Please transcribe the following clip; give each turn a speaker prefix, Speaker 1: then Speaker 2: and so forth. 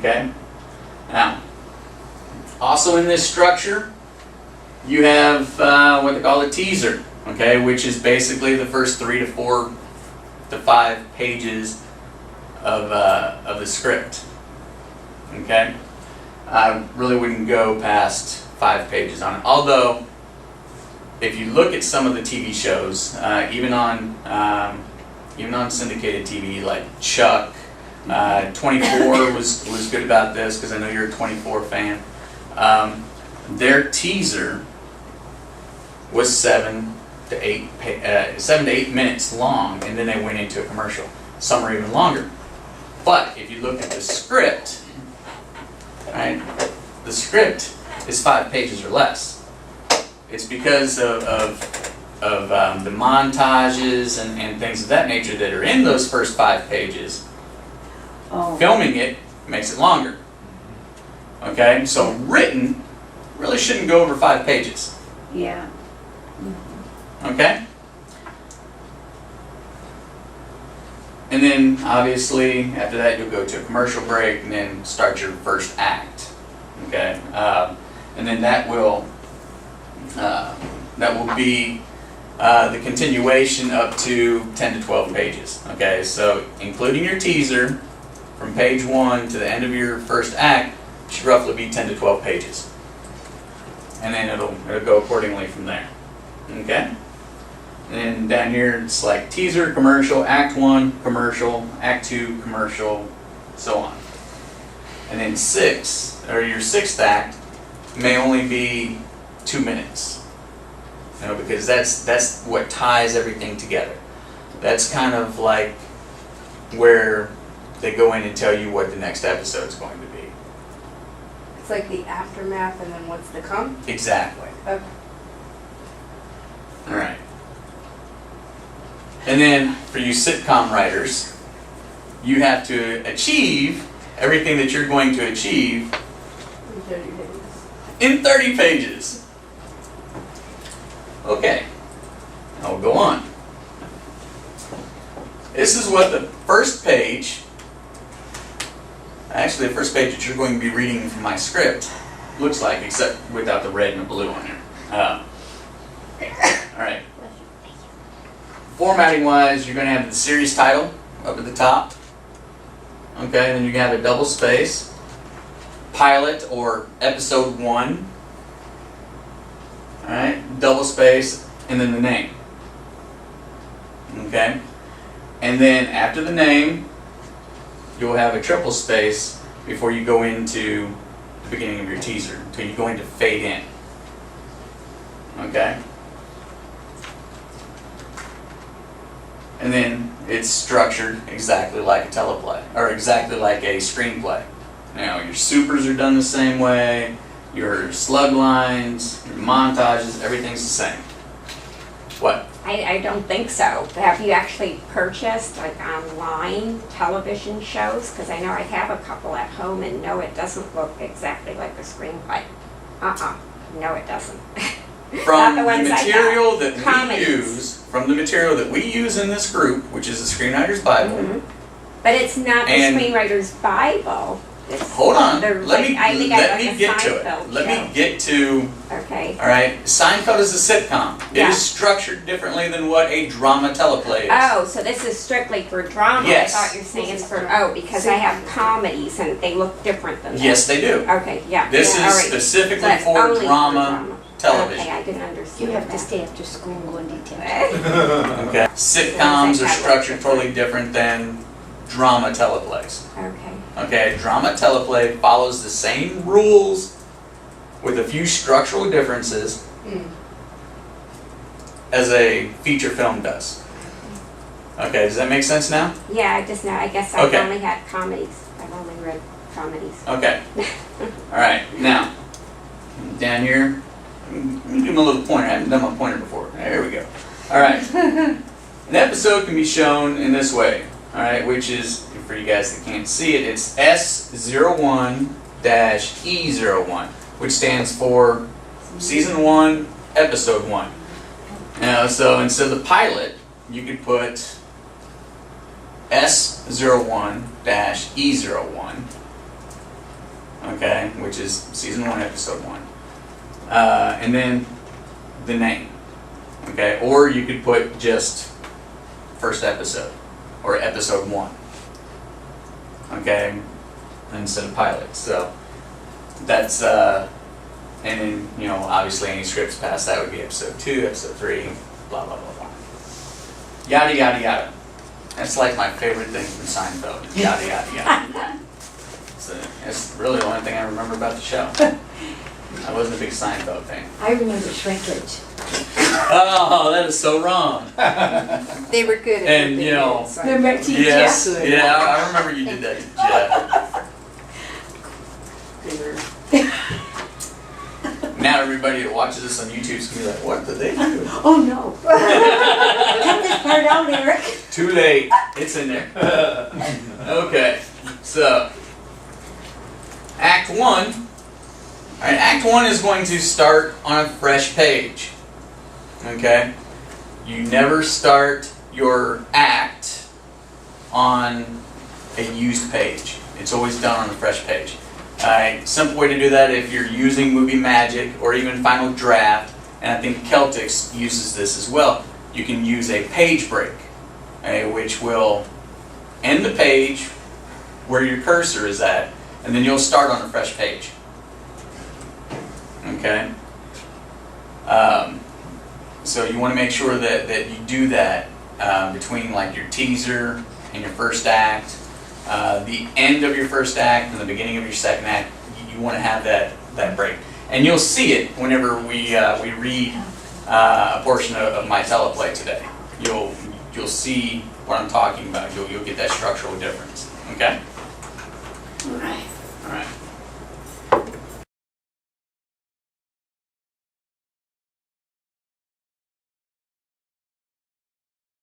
Speaker 1: Okay? Now, also in this structure, you have what they call a teaser, okay, which is basically the first 3 to 4 to 5 pages of the script. Okay? I really wouldn't go past 5 pages on it. Although, if you look at some of the TV shows, even on syndicated TV, like Chuck, 24 was good about this because I know you're a 24 fan. Their teaser was 7 to 8 minutes long, and then they went into a commercial. Some are even longer. But if you look at the script, right, the script is 5 pages or less. It's because of the montages and things of that nature that are in those first 5 pages.
Speaker 2: Oh.
Speaker 1: Filming it makes it longer. Okay, so written really shouldn't go over 5 pages.
Speaker 2: Yeah.
Speaker 1: Okay? And then obviously after that you'll go to a commercial break and then start your first act. Okay? And then that will be the continuation up to 10 to 12 pages. Okay, so including your teaser from page 1 to the end of your first act should roughly be 10 to 12 pages. And then it'll go accordingly from there. Okay? And then down here it's like teaser, commercial, act 1, commercial, act 2, commercial, so on. And then your sixth act may only be 2 minutes. You know, because that's what ties everything together. That's kind of like where they go in and tell you what the next episode's going to be.
Speaker 3: It's like the aftermath and then what's to come?
Speaker 1: Exactly.
Speaker 3: Okay.
Speaker 1: All right. And then for you sitcom writers, you have to achieve everything that you're going to achieve in 30 pages. Okay. I'll go on. This is what the first page, actually the first page that you're going to be reading from my script looks like, except without the red and the blue on there. All right. Formatting wise, you're going to have the series title up at the top. Okay, then you're going to have a double space, pilot or episode 1. All right, double space, and then the name. Okay, and then after the name, you'll have a triple space before you go into the beginning of your teaser, until you go into fade in. Okay? And then it's structured exactly like a teleplay, or exactly like a screenplay. Now, your supers are done the same way, your slug lines, your montages, everything's the same. What?
Speaker 4: I don't think so. Have you actually purchased like online television shows? Because I know I have a couple at home, and no, it doesn't look exactly like a screenplay. No, it doesn't.
Speaker 1: From
Speaker 4: the
Speaker 1: the
Speaker 4: ones I
Speaker 1: material
Speaker 4: got.
Speaker 1: that
Speaker 4: Comedies.
Speaker 1: we use, from the material that we use in this group, which is the Screenwriter's Bible.
Speaker 4: Mm-hmm. But it's not the
Speaker 1: And-
Speaker 4: Screenwriter's Bible. It's
Speaker 1: Hold on,
Speaker 4: the-
Speaker 1: let me
Speaker 4: I think I
Speaker 1: let
Speaker 4: like
Speaker 1: me
Speaker 4: a
Speaker 1: get to
Speaker 4: Seinfeld
Speaker 1: it. Let
Speaker 4: show.
Speaker 1: me get to.
Speaker 4: Okay.
Speaker 1: All right, Seinfeld is a sitcom. It
Speaker 4: Yeah.
Speaker 1: is structured differently than what a drama teleplay is.
Speaker 4: Oh, so this is strictly for drama.
Speaker 1: Yes.
Speaker 4: I thought you were saying
Speaker 3: This
Speaker 4: it's
Speaker 3: is
Speaker 4: for,
Speaker 3: for
Speaker 4: because I have comedies and they look different than that.
Speaker 1: Yes, they do.
Speaker 4: Okay, yeah.
Speaker 1: This
Speaker 4: yeah,
Speaker 1: is
Speaker 4: all right.
Speaker 1: specifically
Speaker 4: So that's
Speaker 1: for
Speaker 4: only
Speaker 1: drama television.
Speaker 4: Okay, I didn't understand
Speaker 2: You have to
Speaker 4: that.
Speaker 2: stay after school and go in detail.
Speaker 1: Okay. Sitcoms are structured totally different than drama teleplays.
Speaker 4: Okay.
Speaker 1: Okay, a drama teleplay follows the same rules with a few structural differences as a feature film does. Okay, does that make sense now?
Speaker 4: Yeah, I just know. I guess I've
Speaker 1: Okay.
Speaker 4: only had comedies. I've only read comedies.
Speaker 1: Okay. All right, now, down here, let me give him a little pointer. I haven't done my pointer before. There we go. All right. An episode can be shown in this way, all right, which is, for you guys that can't see it, it's S01-E01, which stands for Season 1, Episode 1. Now, so instead of the pilot, you could put S01-E01, okay, which is season 1, episode 1. And then the name, okay, or you could put just first episode or episode 1, okay, instead of pilot. So that's and then, you know, obviously any scripts past that would be episode 2, episode 3, blah blah blah blah, yada yada yada. That's like my favorite thing from Seinfeld. Yada yada yada. So that's really the only thing I remember about the show. I wasn't a big Seinfeld fan.
Speaker 2: I remember shrinkage.
Speaker 1: Oh, that is so wrong.
Speaker 3: They were good at
Speaker 1: And,
Speaker 3: what they
Speaker 1: you know,
Speaker 3: did, so-
Speaker 2: Remember teacher?
Speaker 1: Yes, yeah, I remember you did that to Jeff. Now everybody that watches this on YouTube is gonna be like, what did they do?
Speaker 2: Oh no. Cut this part out, Eric.
Speaker 1: Too late. It's in there. Okay, so Act 1. All right, Act 1 is going to start on a fresh page. Okay, you never start your act on a used page. It's always done on a fresh page. Simple way to do that, if you're using Movie Magic or even Final Draft, and I think Celtics uses this as well, you can use a page break, which will end the page where your cursor is at, and then you'll start on a fresh page. Okay? So you want to make sure that you do that between like your teaser and your first act. The end of your first act and the beginning of your second act, you want to have that break. And you'll see it whenever we read a portion of my teleplay today. You'll see what I'm talking about. You'll get that structural difference. Okay?